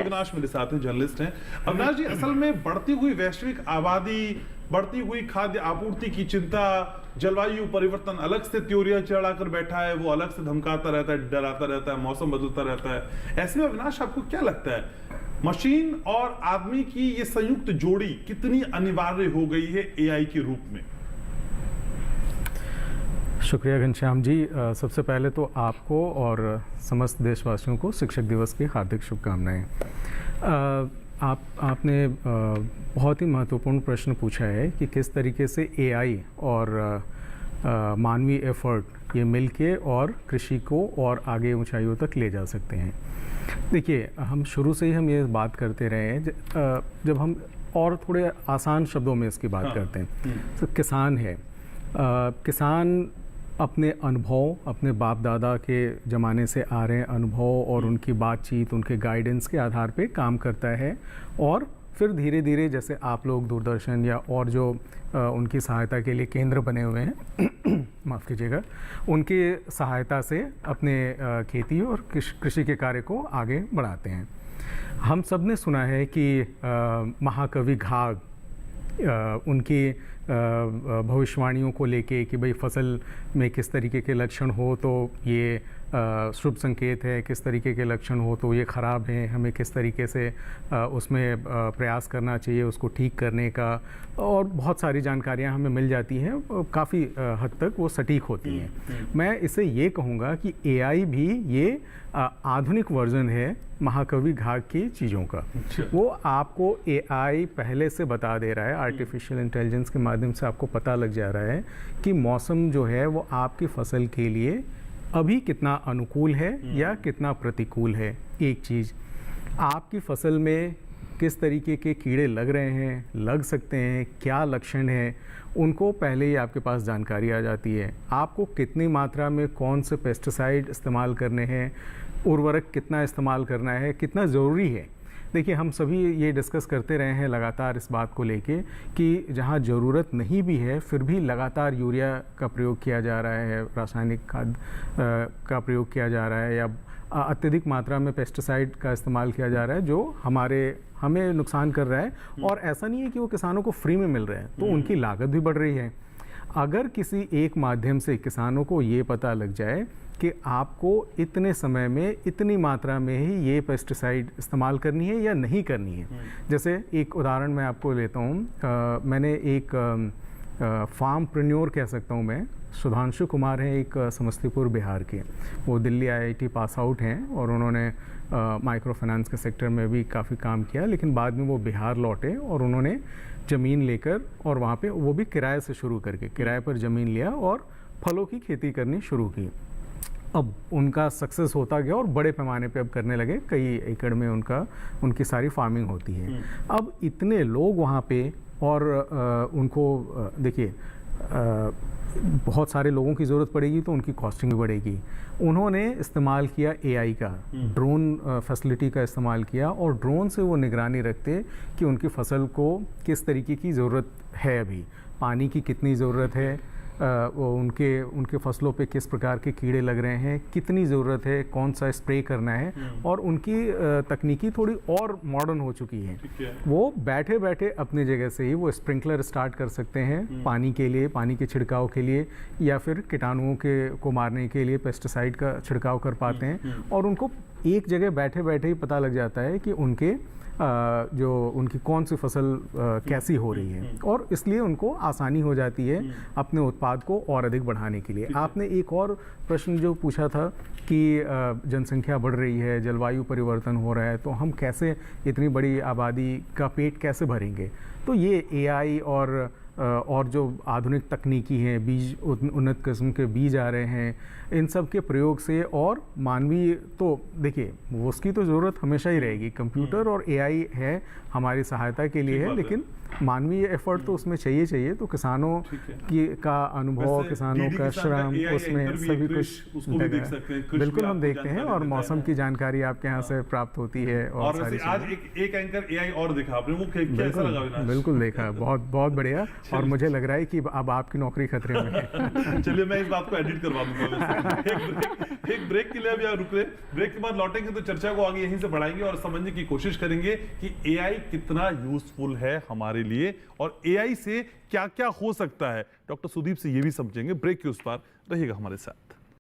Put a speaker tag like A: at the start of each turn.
A: अविनाश मेरे साथ हैं, जर्नलिस्ट हैं। अविनाश जी, असल में बढ़ती हुई वैश्विक आबादी, बढ़ती हुई खाद्य आपूर्ति की चिंता, जलवायु परिवर्तन अलग से त्योरियां चढ़ाकर बैठा है, वो अलग से धमकाता रहता है, डराता रहता है, मौसम बदलता रहता है। ऐसे में अविनाश आपको क्या लगता है, मशीन और आदमी की ये संयुक्त जोड़ी कितनी अनिवार्य हो गई है एआई के रूप में?
B: शुक्रिया घनश्याम जी। सबसे पहले तो आपको और समस्त देशवासियों को शिक्षक दिवस की हार्दिक शुभकामनाएं। आपने बहुत ही महत्वपूर्ण प्रश्न पूछा है कि किस तरीके से एआई और मानवीय एफर्ट ये मिलके और कृषि को और आगे ऊंचाइयों तक ले जा सकते हैं। देखिए, हम शुरू से ही हम ये बात करते रहे हैं, जब हम और थोड़े आसान शब्दों में इसकी बात करते हैं तो किसान है। किसान अपने अनुभव, अपने बाप दादा के ज़माने से आ रहे अनुभव और उनकी बातचीत, उनके गाइडेंस के आधार पे काम करता है और फिर धीरे धीरे, जैसे आप लोग दूरदर्शन या और जो उनकी सहायता के लिए केंद्र बने हुए हैं माफ़ कीजिएगा, उनकी सहायता से अपने खेती और कृषि के कार्य को आगे बढ़ाते हैं। हम सब ने सुना है कि महाकवि घाघ उनकी भविष्यवाणियों को लेके कि भाई फसल में किस तरीके के लक्षण हो तो ये शुभ संकेत है, किस तरीके के लक्षण हो तो ये ख़राब हैं, हमें किस तरीके से उसमें प्रयास करना चाहिए उसको ठीक करने का, और बहुत सारी जानकारियां हमें मिल जाती हैं, काफ़ी हद तक वो सटीक होती हैं। मैं इसे ये कहूँगा कि एआई भी ये आधुनिक वर्जन है महाकवि घाघ की चीज़ों का। वो आपको एआई पहले से बता दे रहा है, आर्टिफिशियल इंटेलिजेंस के माध्यम से आपको पता लग जा रहा है कि मौसम जो है वो आपकी फसल के लिए अभी कितना अनुकूल है या कितना प्रतिकूल है। एक चीज़, आपकी फसल में किस तरीके के कीड़े लग रहे हैं, लग सकते हैं, क्या लक्षण है, उनको पहले ही आपके पास जानकारी आ जाती है। आपको कितनी मात्रा में कौन से पेस्टिसाइड इस्तेमाल करने हैं, उर्वरक कितना इस्तेमाल करना है, कितना ज़रूरी है। देखिए, हम सभी ये डिस्कस करते रहे हैं लगातार इस बात को लेके कि जहाँ ज़रूरत नहीं भी है फिर भी लगातार यूरिया का प्रयोग किया जा रहा है, रासायनिक खाद का प्रयोग किया जा रहा है, या अत्यधिक मात्रा में पेस्टिसाइड का इस्तेमाल किया जा रहा है जो हमें नुकसान कर रहा है। और ऐसा नहीं है कि वो किसानों को फ्री में मिल रहा है, तो उनकी लागत भी बढ़ रही है। अगर किसी एक माध्यम से किसानों को ये पता लग जाए कि आपको इतने समय में इतनी मात्रा में ही ये पेस्टिसाइड इस्तेमाल करनी है या नहीं करनी है। जैसे एक उदाहरण मैं आपको लेता हूँ, मैंने एक फार्मप्रेन्योर कह सकता हूँ मैं, सुधांशु कुमार हैं, एक समस्तीपुर बिहार के, वो दिल्ली आईआईटी पास आउट हैं और उन्होंने माइक्रो फाइनेंस के सेक्टर में भी काफ़ी काम किया, लेकिन बाद में वो बिहार लौटे और उन्होंने ज़मीन लेकर और वहाँ पे वो भी किराए से शुरू करके किराए पर ज़मीन लिया और फलों की खेती करनी शुरू की। अब उनका सक्सेस होता गया और बड़े पैमाने पे अब करने लगे, कई एकड़ में उनकी सारी फार्मिंग होती है। अब इतने लोग वहाँ पे और उनको देखिए बहुत सारे लोगों की ज़रूरत पड़ेगी तो उनकी कॉस्टिंग भी बढ़ेगी। उन्होंने इस्तेमाल किया एआई का, ड्रोन फैसिलिटी का इस्तेमाल किया और ड्रोन से वो निगरानी रखते कि उनकी फसल को किस तरीके की ज़रूरत है, अभी पानी की कितनी ज़रूरत है, उनके फसलों पे किस प्रकार के कीड़े लग रहे हैं, कितनी ज़रूरत है, कौन सा स्प्रे करना है। और उनकी तकनीकी थोड़ी और मॉडर्न हो चुकी है। वो बैठे बैठे अपनी जगह से ही वो स्प्रिंकलर स्टार्ट कर सकते हैं पानी के लिए, पानी के छिड़काव के लिए, या फिर कीटाणुओं को मारने के लिए पेस्टिसाइड का छिड़काव कर पाते हैं। और उनको एक जगह बैठे बैठे ही पता लग जाता है कि जो उनकी कौन सी फसल कैसी हो रही है, और इसलिए उनको आसानी हो जाती है अपने उत्पाद को और अधिक बढ़ाने के लिए। आपने एक और प्रश्न जो पूछा था कि जनसंख्या बढ़ रही है, जलवायु परिवर्तन हो रहा है, तो हम कैसे इतनी बड़ी आबादी का पेट कैसे भरेंगे। तो ये एआई और जो आधुनिक तकनीकी हैं, बीज उन्नत किस्म के बीज आ रहे हैं, इन सब के प्रयोग से, और मानवीय तो देखिए उसकी तो ज़रूरत हमेशा ही रहेगी, कंप्यूटर और एआई है हमारी सहायता के लिए है, लेकिन मानवीय एफर्ट तो उसमें चाहिए। तो किसानों का अनुभव, किसानों का श्रम, उसमें सभी कुछ बिल्कुल हम देखते हैं, और मौसम की जानकारी आपके यहाँ से प्राप्त होती है। और
A: आज एक एंकर एआई और दिखा आपने, वो कैसा लगा?
B: बिल्कुल देखा, बहुत बहुत बढ़िया। और मुझे लग रहा है कि अब आपकी नौकरी खतरे में है।
A: चलिए मैं इस बात को एडिट करवा दूंगा। एक ब्रेक के लिए अब यहाँ रुक रहे, ब्रेक के बाद लौटेंगे तो चर्चा को आगे यहीं से बढ़ाएंगे और समझने की कोशिश करेंगे कि एआई कितना यूजफुल है हमारे लिए और एआई से क्या क्या हो सकता है। डॉक्टर सुदीप से ये भी समझेंगे। ब्रेक के उस पार रहिएगा हमारे साथ।